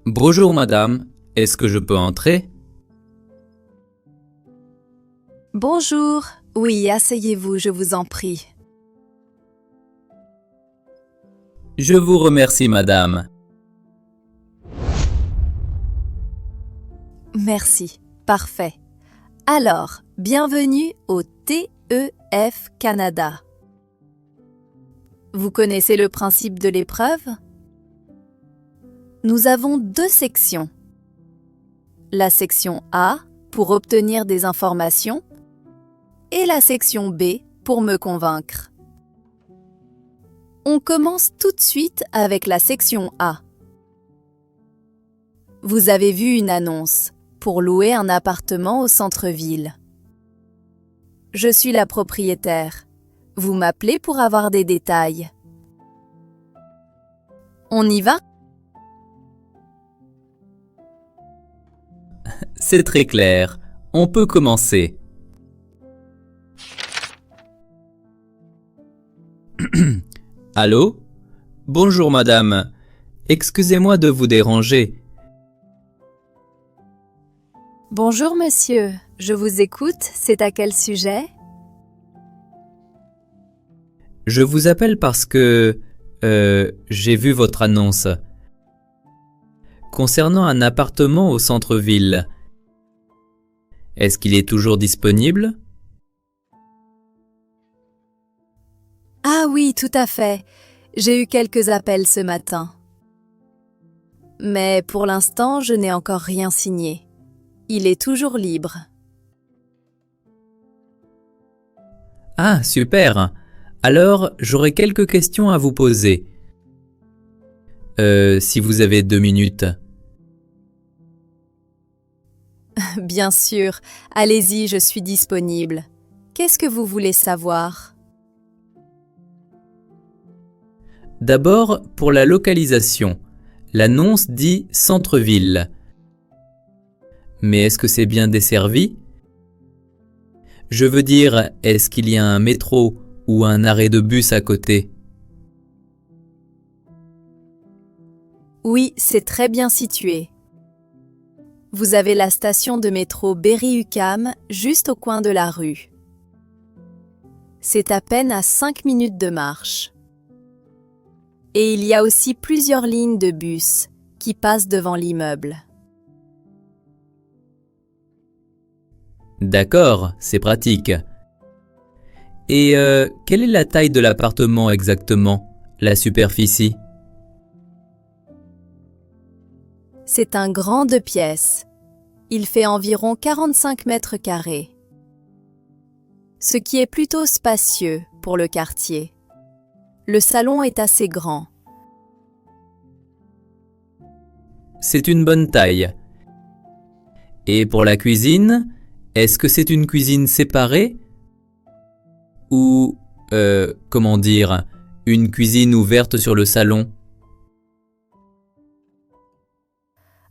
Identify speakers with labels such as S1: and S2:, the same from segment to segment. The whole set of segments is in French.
S1: Bonjour madame, est-ce que je peux entrer?
S2: Bonjour. Oui, asseyez-vous, je vous en prie.
S1: Je vous remercie madame.
S2: Merci. Parfait. Alors, bienvenue au TEF Canada. Vous connaissez le principe de l'épreuve? Nous avons deux sections. La section A pour obtenir des informations et la section B pour me convaincre. On commence tout de suite avec la section A. Vous avez vu une annonce pour louer un appartement au centre-ville. Je suis la propriétaire. Vous m'appelez pour avoir des détails. On y va?
S1: C'est très clair, on peut commencer. Allô? Bonjour madame, excusez-moi de vous déranger.
S2: Bonjour monsieur, je vous écoute, c'est à quel sujet?
S1: Je vous appelle parce que j'ai vu votre annonce concernant un appartement au centre-ville. Est-ce qu'il est toujours disponible?
S2: Ah oui, tout à fait. J'ai eu quelques appels ce matin. Mais pour l'instant, je n'ai encore rien signé. Il est toujours libre.
S1: Ah, super! Alors, j'aurais quelques questions à vous poser. Si vous avez 2 minutes.
S2: Bien sûr, allez-y, je suis disponible. Qu'est-ce que vous voulez savoir?
S1: D'abord, pour la localisation. L'annonce dit centre-ville. Mais est-ce que c'est bien desservi? Je veux dire, est-ce qu'il y a un métro ou un arrêt de bus à côté?
S2: Oui, c'est très bien situé. Vous avez la station de métro Berry-UQAM juste au coin de la rue. C'est à peine à 5 minutes de marche. Et il y a aussi plusieurs lignes de bus qui passent devant l'immeuble.
S1: D'accord, c'est pratique. Et quelle est la taille de l'appartement exactement? La superficie?
S2: C'est un grand 2 pièces. Il fait environ 45 mètres carrés. Ce qui est plutôt spacieux pour le quartier. Le salon est assez grand.
S1: C'est une bonne taille. Et pour la cuisine, est-ce que c'est une cuisine séparée? Ou, comment dire, une cuisine ouverte sur le salon?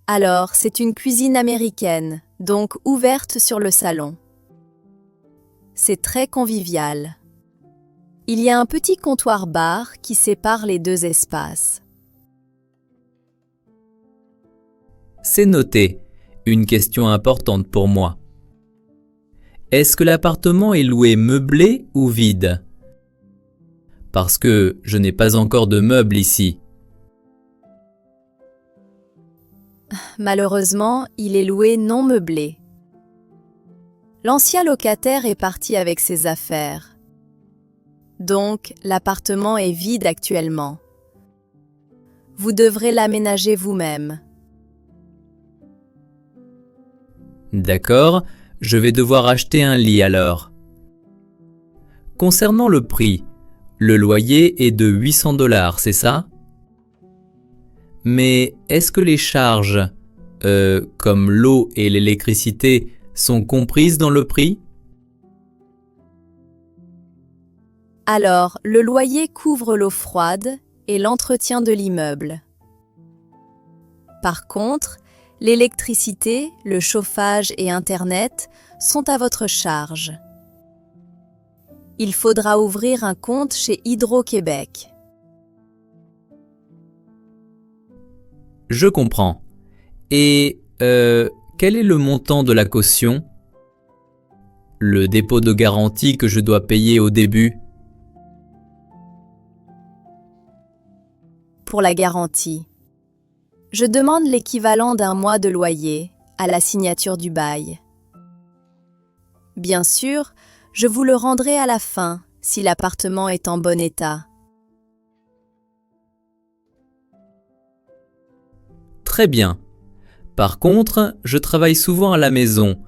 S2: Alors, c'est une cuisine américaine, donc ouverte sur le salon. C'est très convivial. Il y a un petit comptoir-bar qui sépare les deux espaces.
S1: C'est noté. Une question importante pour moi. Est-ce que l'appartement est loué meublé ou vide? Parce que je n'ai pas encore de meubles ici.
S2: Malheureusement, il est loué non meublé. L'ancien locataire est parti avec ses affaires. Donc, l'appartement est vide actuellement. Vous devrez l'aménager vous-même.
S1: D'accord, je vais devoir acheter un lit alors. Concernant le prix, le loyer est de 800 $, c'est ça? Mais est-ce que les charges, comme l'eau et l'électricité, sont comprises dans le prix?
S2: Alors, le loyer couvre l'eau froide et l'entretien de l'immeuble. Par contre, l'électricité, le chauffage et Internet sont à votre charge. Il faudra ouvrir un compte chez Hydro-Québec.
S1: Je comprends. Et quel est le montant de la caution? Le dépôt de garantie que je dois payer au début?
S2: Pour la garantie, je demande l'équivalent d'un mois de loyer à la signature du bail. Bien sûr, je vous le rendrai à la fin si l'appartement est en bon état.
S1: Très bien. Par contre, je travaille souvent à la maison.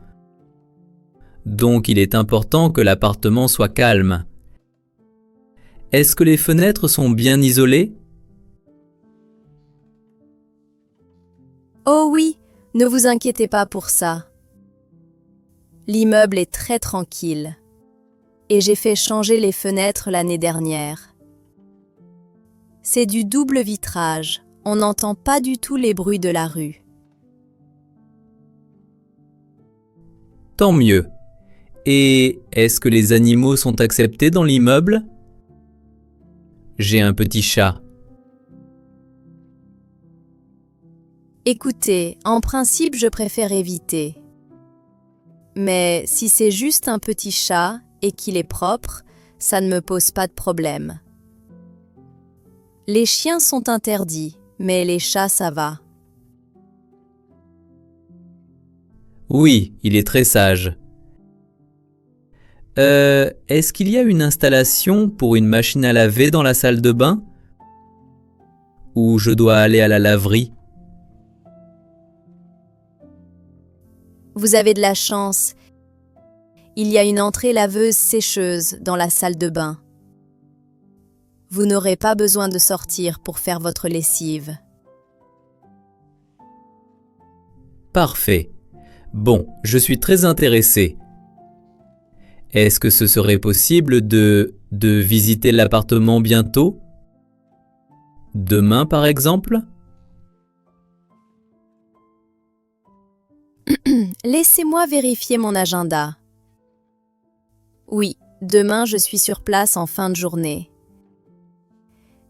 S1: Donc il est important que l'appartement soit calme. Est-ce que les fenêtres sont bien isolées?
S2: Oh oui, ne vous inquiétez pas pour ça. L'immeuble est très tranquille et j'ai fait changer les fenêtres l'année dernière. C'est du double vitrage, on n'entend pas du tout les bruits de la rue.
S1: Tant mieux. Et est-ce que les animaux sont acceptés dans l'immeuble? J'ai un petit chat.
S2: Écoutez, en principe, je préfère éviter. Mais si c'est juste un petit chat et qu'il est propre, ça ne me pose pas de problème. Les chiens sont interdits, mais les chats, ça va.
S1: Oui, il est très sage. Est-ce qu'il y a une installation pour une machine à laver dans la salle de bain? Ou je dois aller à la laverie?
S2: Vous avez de la chance. Il y a une entrée laveuse-sécheuse dans la salle de bain. Vous n'aurez pas besoin de sortir pour faire votre lessive.
S1: Parfait. Bon, je suis très intéressé. Est-ce que ce serait possible de visiter l'appartement bientôt? Demain, par exemple?
S2: Laissez-moi vérifier mon agenda. Oui, demain je suis sur place en fin de journée.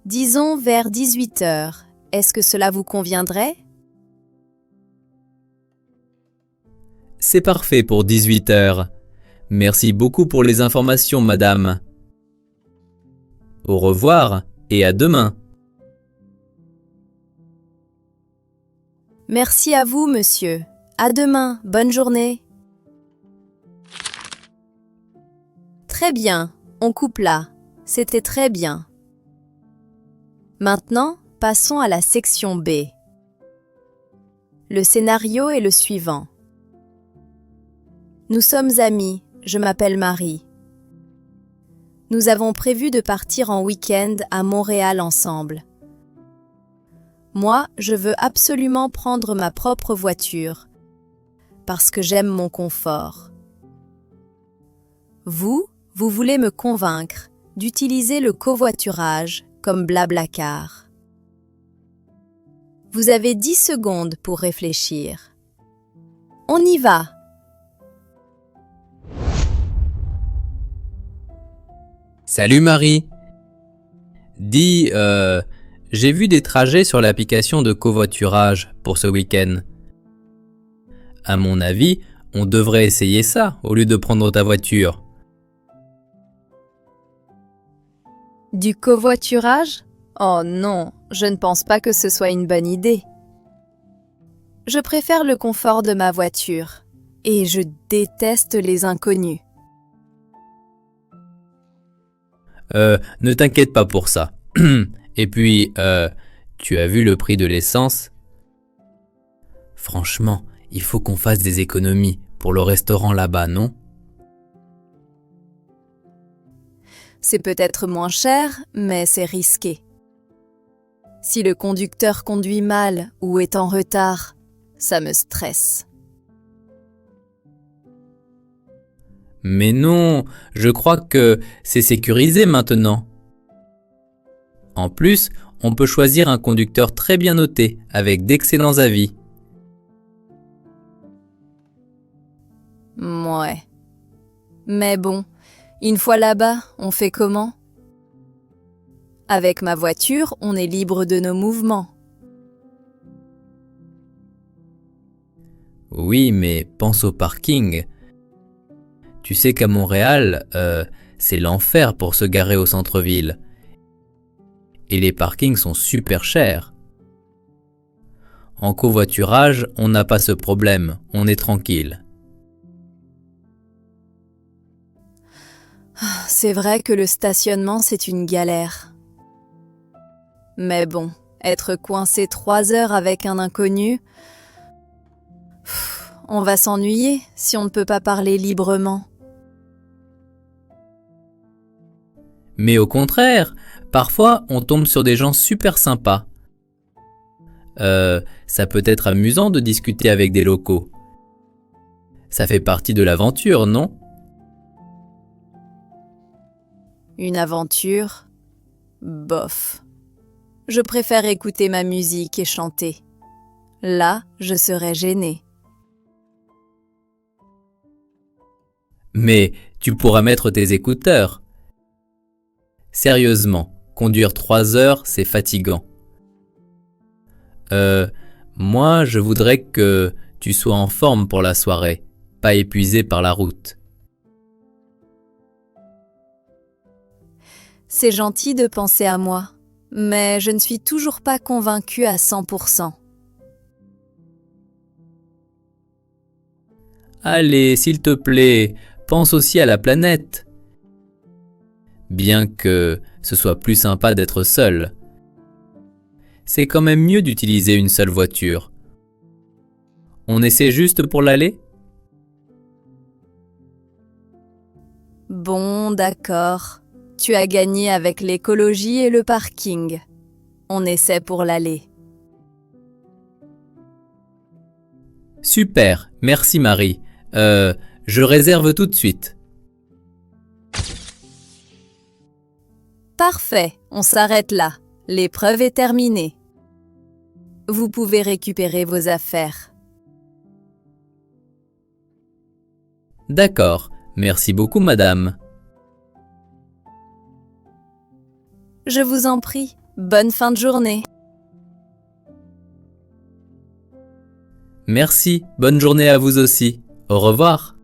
S2: Disons vers 18 heures. Est-ce que cela vous conviendrait?
S1: C'est parfait pour 18 heures. Merci beaucoup pour les informations, madame. Au revoir et à demain.
S2: Merci à vous, monsieur. À demain, bonne journée. Très bien, on coupe là. C'était très bien. Maintenant, passons à la section B. Le scénario est le suivant. Nous sommes amis, je m'appelle Marie. Nous avons prévu de partir en week-end à Montréal ensemble. Moi, je veux absolument prendre ma propre voiture, parce que j'aime mon confort. Vous voulez me convaincre d'utiliser le covoiturage comme Blablacar. Vous avez 10 secondes pour réfléchir. On y va!
S1: Salut Marie. Dis, j'ai vu des trajets sur l'application de covoiturage pour ce week-end. À mon avis, on devrait essayer ça au lieu de prendre ta voiture.
S2: Du covoiturage? Oh non, je ne pense pas que ce soit une bonne idée. Je préfère le confort de ma voiture et je déteste les inconnus.
S1: Ne t'inquiète pas pour ça. Et puis, tu as vu le prix de l'essence? Franchement, il faut qu'on fasse des économies pour le restaurant là-bas, non?
S2: C'est peut-être moins cher, mais c'est risqué. Si le conducteur conduit mal ou est en retard, ça me stresse.
S1: Mais non, je crois que c'est sécurisé maintenant. En plus, on peut choisir un conducteur très bien noté, avec d'excellents avis.
S2: Ouais. Mais bon, une fois là-bas, on fait comment? Avec ma voiture, on est libre de nos mouvements.
S1: Oui, mais pense au parking. Tu sais qu'à Montréal, c'est l'enfer pour se garer au centre-ville. Et les parkings sont super chers. En covoiturage, on n'a pas ce problème, on est tranquille.
S2: C'est vrai que le stationnement, c'est une galère. Mais bon, être coincé 3 heures avec un inconnu, on va s'ennuyer si on ne peut pas parler librement.
S1: Mais au contraire, parfois on tombe sur des gens super sympas. Ça peut être amusant de discuter avec des locaux. Ça fait partie de l'aventure, non?
S2: Une aventure? Bof. Je préfère écouter ma musique et chanter. Là, je serais gênée.
S1: Mais tu pourras mettre tes écouteurs. Sérieusement, conduire 3 heures, c'est fatigant. Moi, je voudrais que tu sois en forme pour la soirée, pas épuisé par la route.
S2: C'est gentil de penser à moi, mais je ne suis toujours pas convaincue à 100%.
S1: Allez, s'il te plaît, pense aussi à la planète. Bien que ce soit plus sympa d'être seul. C'est quand même mieux d'utiliser une seule voiture. On essaie juste pour l'aller?
S2: Bon, d'accord. Tu as gagné avec l'écologie et le parking. On essaie pour l'aller.
S1: Super, merci Marie. Je réserve tout de suite.
S2: Parfait, on s'arrête là. L'épreuve est terminée. Vous pouvez récupérer vos affaires.
S1: D'accord, merci beaucoup madame.
S2: Je vous en prie, bonne fin de journée.
S1: Merci, bonne journée à vous aussi. Au revoir.